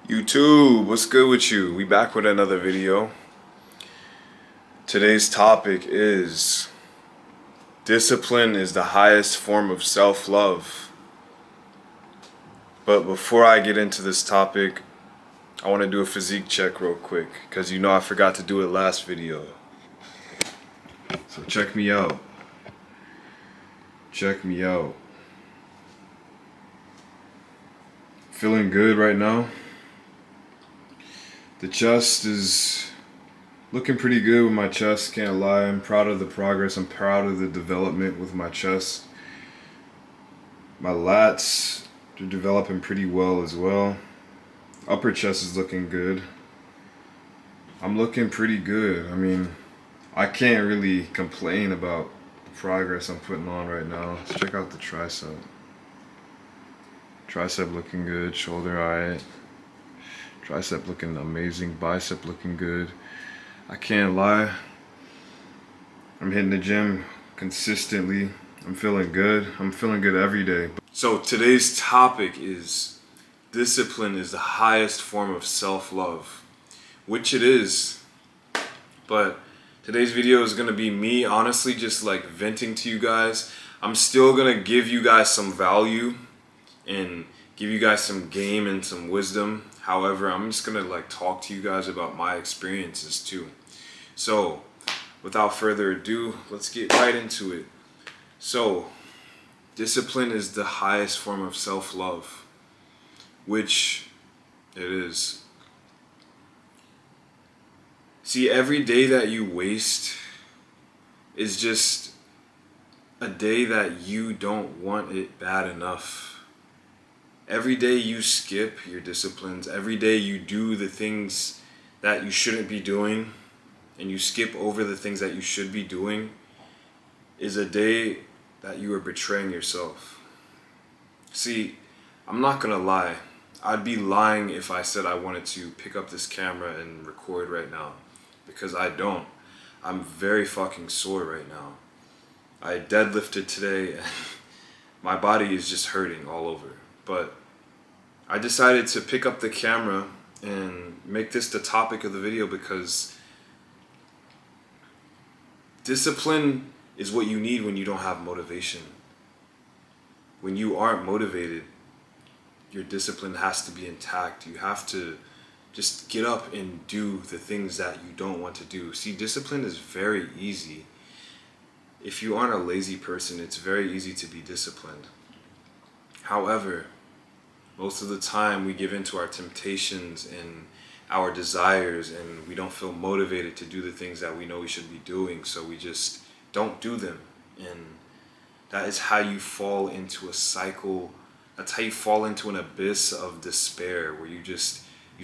YouTube, what's good with you? We back with another video. Today's topic is discipline is the highest form of self-love. But before I get into this topic, I want to do a physique check real quick because I forgot to do it last video. So check me out. Check me out. Feeling good right now. The chest is looking pretty good with my chest, can't lie. I'm proud of the progress. I'm proud of the development with my chest. My lats are developing pretty well as well. Upper chest is looking good. I'm looking pretty good. I mean, I can't really complain about the progress I'm putting on right now. Let's check out the tricep. Tricep looking good, shoulder alright. Tricep looking amazing, bicep looking good. I can't lie. I'm hitting the gym consistently. I'm feeling good. I'm feeling good every day. So today's topic is discipline is the highest form of self-love, which it is. But today's video is gonna be me honestly just like venting to you guys. I'm still gonna give you guys some value and give you guys some game and some wisdom. However, I'm just gonna like talk to you guys about my experiences too. So without further ado, let's get right into it. So discipline is the highest form of self-love, which it is. See, every day that you waste is just a day that you don't want it bad enough. Every day you skip your disciplines, every day you do the things that you shouldn't be doing, and you skip over the things that you should be doing, is a day that you are betraying yourself. See, I'm not gonna lie. I'd be lying if I said I wanted to pick up this camera and record right now, because I don't. I'm very fucking sore right now. I deadlifted today and my body is just hurting all over. But I decided to pick up the camera and make this the topic of the video because discipline is what you need when you don't have motivation. When you aren't motivated, your discipline has to be intact. You have to just get up and do the things that you don't want to do. See, discipline is very easy. If you aren't a lazy person, it's very easy to be disciplined. However, most of the time we give in to our temptations and our desires and we don't feel motivated to do the things that we know we should be doing, so we just don't do them. And that is how you fall into a cycle. That's how you fall into an abyss of despair where you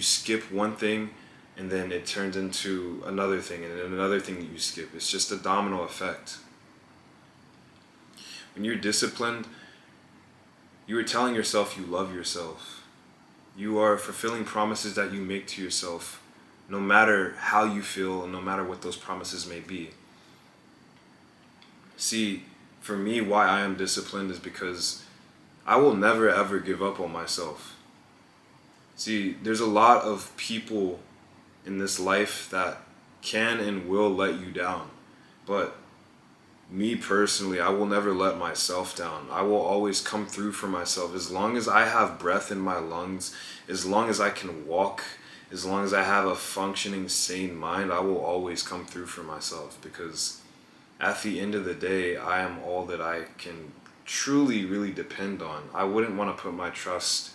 skip one thing and then it turns into another thing and then another thing that you skip. It's just a domino effect. When you're disciplined, you are telling yourself you love yourself. You are fulfilling promises that you make to yourself, no matter how you feel and no matter what those promises may be. See, for me, why I am disciplined is because I will never ever give up on myself. See, there's a lot of people in this life that can and will let you down, but me personally, I will never let myself down. I will always come through for myself. As long as I have breath in my lungs, as long as I can walk, as long as I have a functioning, sane mind, I will always come through for myself, because at the end of the day, I am all that I can truly, really depend on. I wouldn't want to put my trust,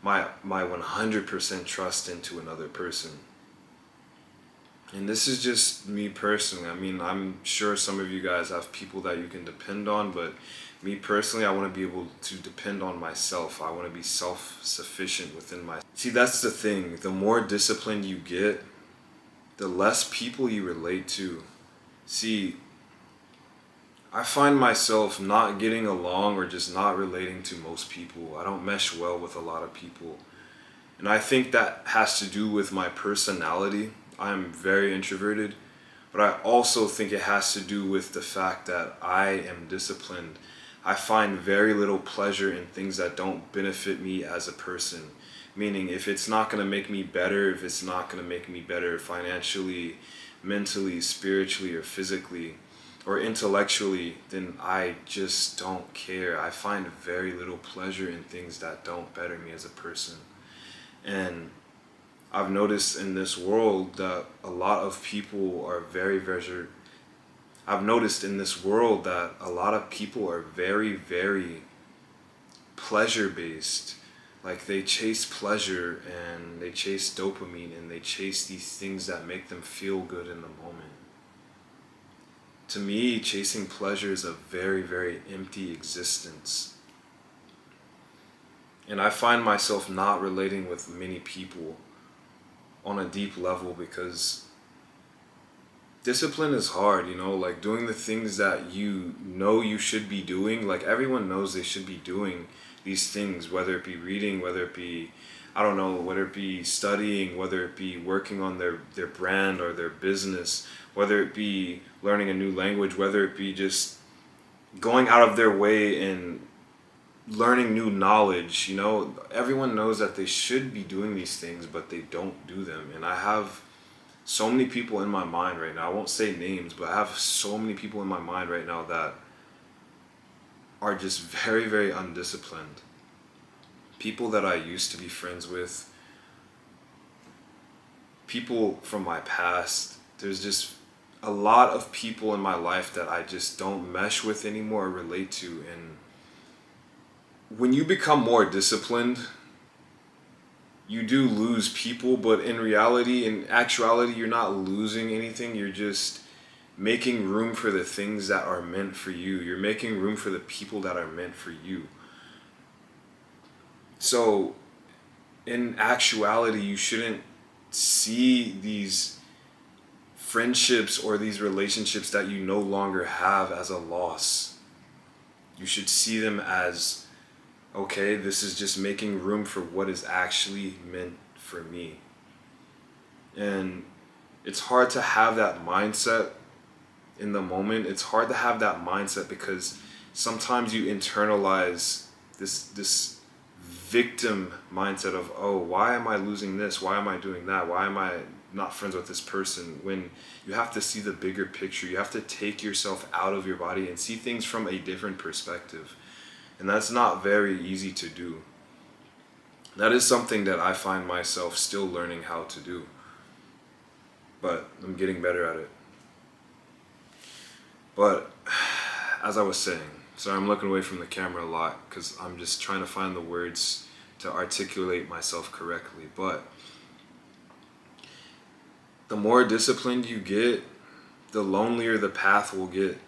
my 100% trust into another person. And this is just me personally. I mean, I'm sure some of you guys have people that you can depend on, but me personally, I want to be able to depend on myself. I want to be self-sufficient within myself. See, that's the thing. The more disciplined you get, the less people you relate to. See, I find myself not getting along or just not relating to most people. I don't mesh well with a lot of people. And I think that has to do with my personality. I'm very introverted, but I also think it has to do with the fact that I am disciplined. I find very little pleasure in things that don't benefit me as a person. Meaning, if it's not going to make me better, if it's not going to make me better financially, mentally, spiritually, or physically, or intellectually, then I just don't care. I find very little pleasure in things that don't better me as a person. And I've noticed in this world that a lot of people are I've noticed in this world that a lot of people are very, very pleasure based. Like, they chase pleasure and they chase dopamine and they chase these things that make them feel good in the moment. To me, chasing pleasure is a very, very empty existence. And I find myself not relating with many people on a deep level because discipline is hard, like doing the things that you know you should be doing. Like, everyone knows they should be doing these things, whether it be reading, whether it be, I don't know, whether it be studying, whether it be working on their brand or their business, whether it be learning a new language, whether it be just going out of their way and learning new knowledge. Everyone knows that they should be doing these things, but they don't do them. And I have so many people in my mind right now. I won't say names, but I have so many people in my mind right now that are just very, very undisciplined. People that I used to be friends with, people from my past. There's just a lot of people in my life that I just don't mesh with anymore or relate to. And when you become more disciplined, you do lose people, but in actuality, you're not losing anything. You're just making room for the things that are meant for you. You're making room for the people that are meant for you. So, in actuality, you shouldn't see these friendships or these relationships that you no longer have as a loss. You should see them as, okay, this is just making room for what is actually meant for me. And it's hard to have that mindset in the moment. It's hard to have that mindset because sometimes you internalize this victim mindset of, oh, why am I losing this? Why am I doing that? Why am I not friends with this person? When you have to see the bigger picture, you have to take yourself out of your body and see things from a different perspective. And that's not very easy to do. That is something that I find myself still learning how to do. But I'm getting better at it. But as I was saying, sorry, I'm looking away from the camera a lot because I'm just trying to find the words to articulate myself correctly. But the more disciplined you get, the lonelier the path will get.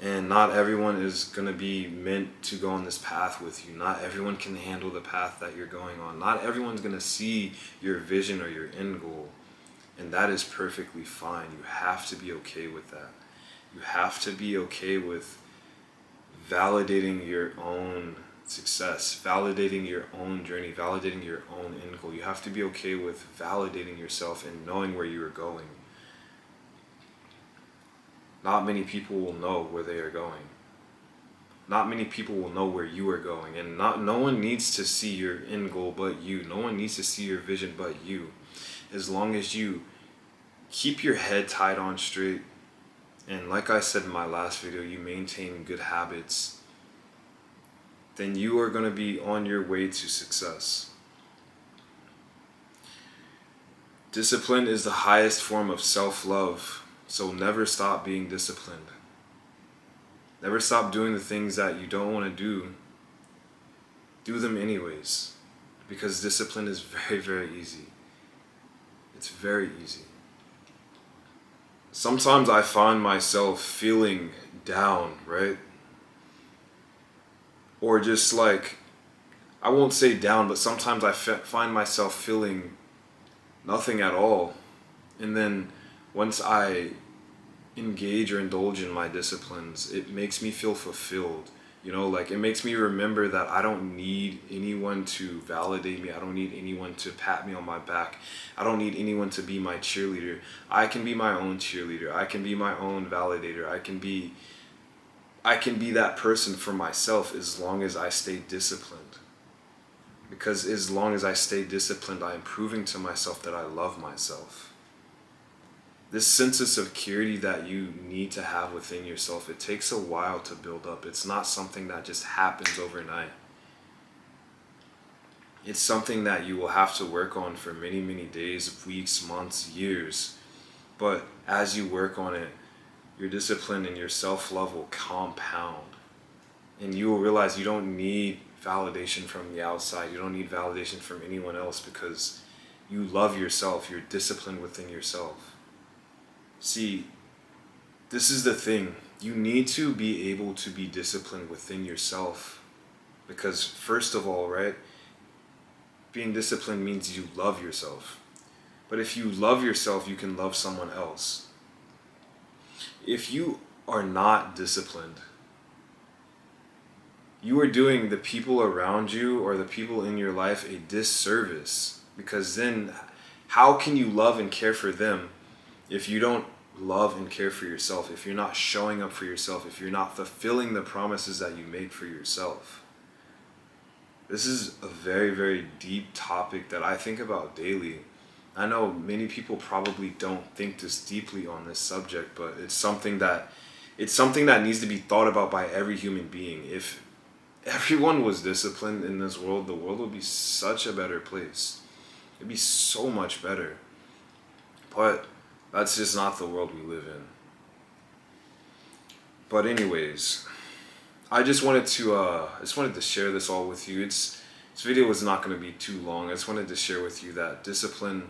And not everyone is going to be meant to go on this path with you. Not everyone can handle the path that you're going on. Not everyone's going to see your vision or your end goal. And that is perfectly fine. You have to be okay with that. You have to be okay with validating your own success, validating your own journey, validating your own end goal. You have to be okay with validating yourself and knowing where you are going. Not many people will know where they are going. Not many people will know where you are going. And no one needs to see your end goal but you. No one needs to see your vision but you. As long as you keep your head tied on straight, and like I said in my last video, you maintain good habits, then you are going to be on your way to success. Discipline is the highest form of self-love. So never stop being disciplined. Never stop doing the things that you don't want to do. Do them anyways. Because discipline is very, very easy. It's very easy. Sometimes I find myself feeling down, right? Or just like, I won't say down, but sometimes I find myself feeling nothing at all. And then once I engage or indulge in my disciplines, it makes me feel fulfilled. Like, it makes me remember that I don't need anyone to validate me. I don't need anyone to pat me on my back. I don't need anyone to be my cheerleader. I can be my own cheerleader. I can be my own validator. I can be that person for myself as long as I stay disciplined. Because as long as I stay disciplined, I am proving to myself that I love myself. This sense of security that you need to have within yourself, it takes a while to build up. It's not something that just happens overnight. It's something that you will have to work on for many, many days, weeks, months, years. But as you work on it, your discipline and your self-love will compound. And you will realize you don't need validation from the outside. You don't need validation from anyone else because you love yourself. You're disciplined within yourself. See, this is the thing. You need to be able to be disciplined within yourself because first of all, right, being disciplined means you love yourself. But if you love yourself, you can love someone else. If you are not disciplined, you are doing the people around you or the people in your life a disservice, because then how can you love and care for them if you don't love and care for yourself, if you're not showing up for yourself, if you're not fulfilling the promises that you make for yourself? This is a very, very deep topic that I think about daily. I know many people probably don't think this deeply on this subject, but it's something that needs to be thought about by every human being. If everyone was disciplined in this world, the world would be such a better place. It'd be so much better. But that's just not the world we live in. But anyways, I just wanted to share this all with you. This video is not going to be too long. I just wanted to share with you that discipline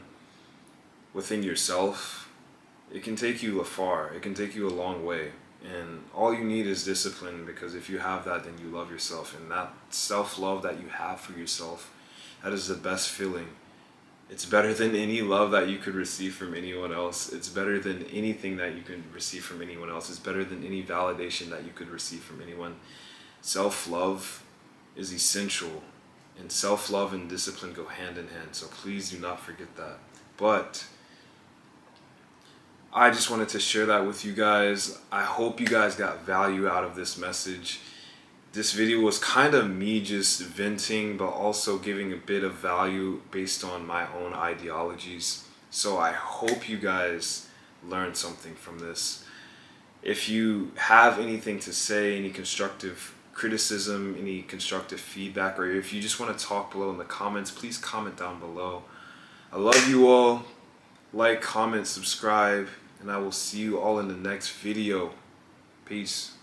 within yourself, it can take you afar. It can take you a long way. And all you need is discipline, because if you have that, then you love yourself. And that self-love that you have for yourself, that is the best feeling. It's better than any love that you could receive from anyone else. It's better than anything that you can receive from anyone else. It's better than any validation that you could receive from anyone. Self-love is essential, and self-love and discipline go hand in hand. So please do not forget that. But I just wanted to share that with you guys. I hope you guys got value out of this message. This video was kind of me just venting, but also giving a bit of value based on my own ideologies. So I hope you guys learned something from this. If you have anything to say, any constructive criticism, any constructive feedback, or if you just want to talk below in the comments, please comment down below. I love you all. Like, comment, subscribe, and I will see you all in the next video. Peace.